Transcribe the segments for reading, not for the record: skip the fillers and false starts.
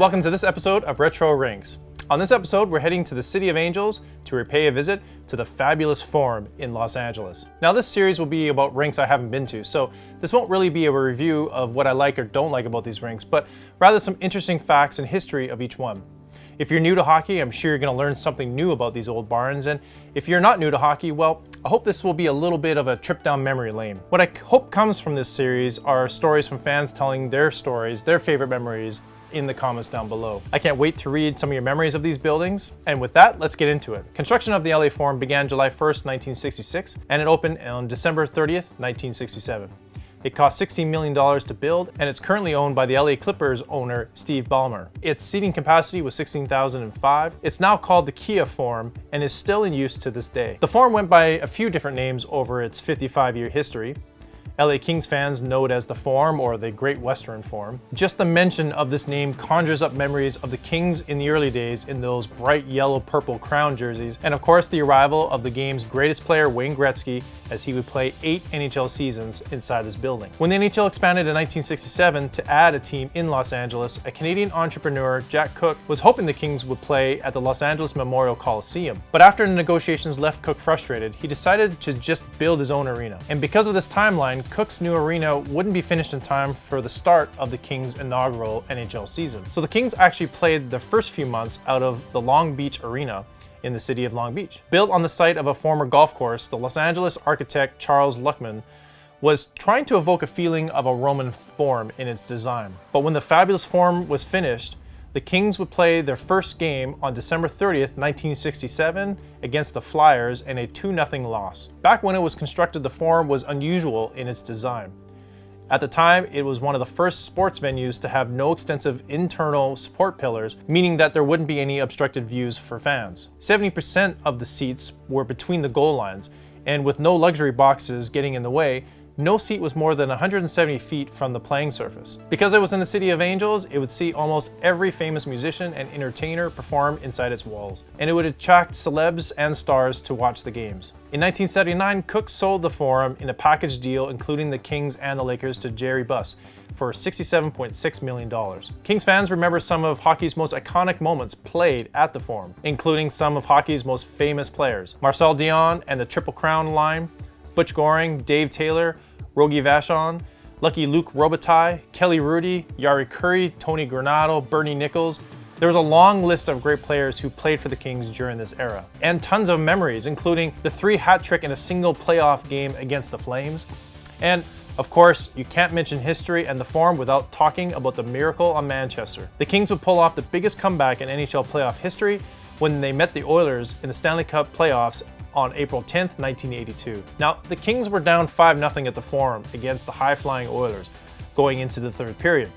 welcome to this episode of Retro Rinks. On this episode, we're heading to the City of Angels to pay a visit to the fabulous Forum in Los Angeles. Now, this series will be about rinks I haven't been to, so this won't really be a review of what I like or don't like about these rinks, but rather some interesting facts and history of each one. If you're new to hockey, I'm sure you're going to learn something new about these old barns, and if you're not new to hockey, well, I hope this will be a little bit of a trip down memory lane. What I hope comes from this series are stories from fans telling their stories, their favorite memories, in the comments down below. I can't wait to read some of your memories of these buildings, and with that, let's get into it. Construction of the LA Forum began July 1st, 1966, and it opened on December 30th, 1967. It cost $16 million to build, and it's currently owned by the LA Clippers owner, Steve Ballmer. Its seating capacity was 16,005. It's now called the Kia Forum and is still in use to this day. The Forum went by a few different names over its 55-year history. LA Kings fans know it as the Forum or the Great Western Forum. Just the mention of this name conjures up memories of the Kings in the early days in those bright yellow-purple crown jerseys, and of course the arrival of the game's greatest player, Wayne Gretzky, as he would play 8 NHL seasons inside this building. When the NHL expanded in 1967 to add a team in Los Angeles, a Canadian entrepreneur, Jack Cook, was hoping the Kings would play at the Los Angeles Memorial Coliseum. But after the negotiations left Cook frustrated, he decided to just build his own arena. And because of this timeline, Cook's new arena wouldn't be finished in time for the start of the Kings' inaugural NHL season. So the Kings actually played the first few months out of the Long Beach Arena in the city of Long Beach. Built on the site of a former golf course, the Los Angeles architect Charles Luckman was trying to evoke a feeling of a Roman forum in its design. But when the fabulous Forum was finished, the Kings would play their first game on December 30th, 1967 against the Flyers in a 2-0 loss. Back when it was constructed, the Forum was unusual in its design. At the time, it was one of the first sports venues to have no extensive internal support pillars, meaning that there wouldn't be any obstructed views for fans. 70% of the seats were between the goal lines, and with no luxury boxes getting in the way, no seat was more than 170 feet from the playing surface. Because it was in the City of Angels, it would see almost every famous musician and entertainer perform inside its walls, and it would attract celebs and stars to watch the games. In 1979, Cook sold the Forum in a package deal including the Kings and the Lakers to Jerry Buss for $67.6 million. Kings fans remember some of hockey's most iconic moments played at the Forum, including some of hockey's most famous players: Marcel Dionne and the Triple Crown line, Butch Goring, Dave Taylor, Rogie Vachon, Lucky Luke Robitaille, Kelly Hrudey, Jari Kurri, Tony Granato, Bernie Nichols. There was a long list of great players who played for the Kings during this era, and tons of memories, including the 3 hat trick in a single playoff game against the Flames. And of course, you can't mention history and the Forum without talking about the Miracle on Manchester. The Kings would pull off the biggest comeback in NHL playoff history when they met the Oilers in the Stanley Cup playoffs on April 10th, 1982. Now, the Kings were down 5-0 at the Forum against the high-flying Oilers going into the third period.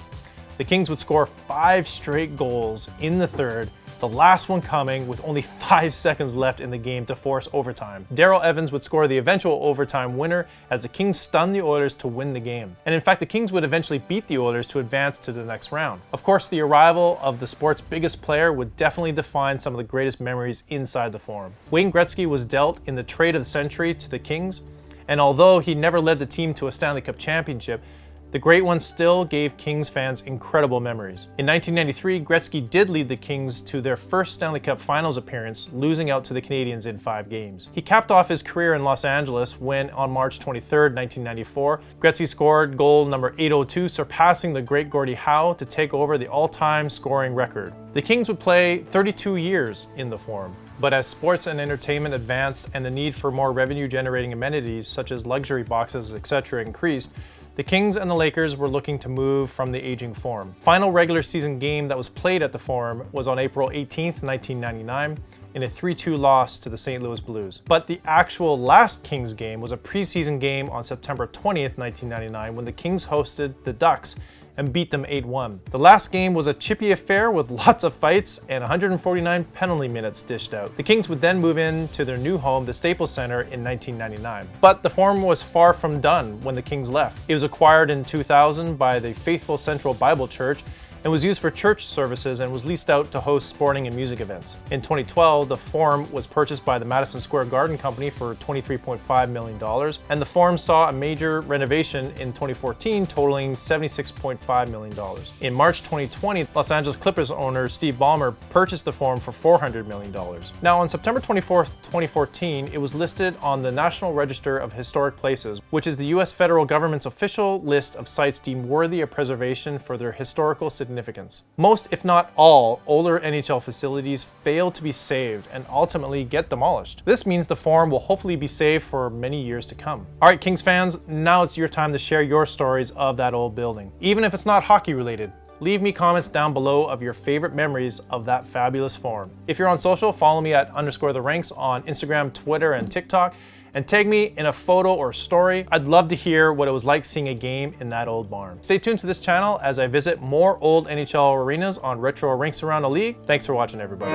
The Kings would score 5 straight goals in the third, the last one coming with only 5 seconds left in the game to force overtime. Darrell Evans would score the eventual overtime winner as the Kings stunned the Oilers to win the game. And in fact, the Kings would eventually beat the Oilers to advance to the next round. Of course, the arrival of the sport's biggest player would definitely define some of the greatest memories inside the Forum. Wayne Gretzky was dealt in the trade of the century to the Kings, and although he never led the team to a Stanley Cup championship, the Great One still gave Kings fans incredible memories. In 1993, Gretzky did lead the Kings to their first Stanley Cup Finals appearance, losing out to the Canadiens in 5 games. He capped off his career in Los Angeles when, on March 23, 1994, Gretzky scored goal number 802, surpassing the great Gordie Howe to take over the all-time scoring record. The Kings would play 32 years in the Forum. But as sports and entertainment advanced and the need for more revenue-generating amenities such as luxury boxes, etc. increased, the Kings and the Lakers were looking to move from the aging Forum. Final regular season game that was played at the Forum was on April 18th, 1999, in a 3-2 loss to the St. Louis Blues. But the actual last Kings game was a preseason game on September 20th, 1999, when the Kings hosted the Ducks and beat them 8-1. The last game was a chippy affair with lots of fights and 149 penalty minutes dished out. The Kings would then move into their new home, the Staples Center, in 1999. But the Forum was far from done when the Kings left. It was acquired in 2000 by the Faithful Central Bible Church and was used for church services and was leased out to host sporting and music events. In 2012, the Forum was purchased by the Madison Square Garden Company for $23.5 million, and the Forum saw a major renovation in 2014 totaling $76.5 million. In March 2020, Los Angeles Clippers owner Steve Ballmer purchased the Forum for $400 million. Now, on September 24, 2014, it was listed on the National Register of Historic Places, which is the U.S. federal government's official list of sites deemed worthy of preservation for their historical significance. Most, if not all, older NHL facilities fail to be saved and ultimately get demolished. This means the Forum will hopefully be saved for many years to come. All right, Kings fans, now it's your time to share your stories of that old building. Even if it's not hockey related, leave me comments down below of your favorite memories of that fabulous Forum. If you're on social, follow me at _theRinks on Instagram, Twitter, and TikTok, and tag me in a photo or story. I'd love to hear what it was like seeing a game in that old barn. Stay tuned to this channel as I visit more old NHL arenas on Retro Rinks around the league. Thanks for watching, everybody.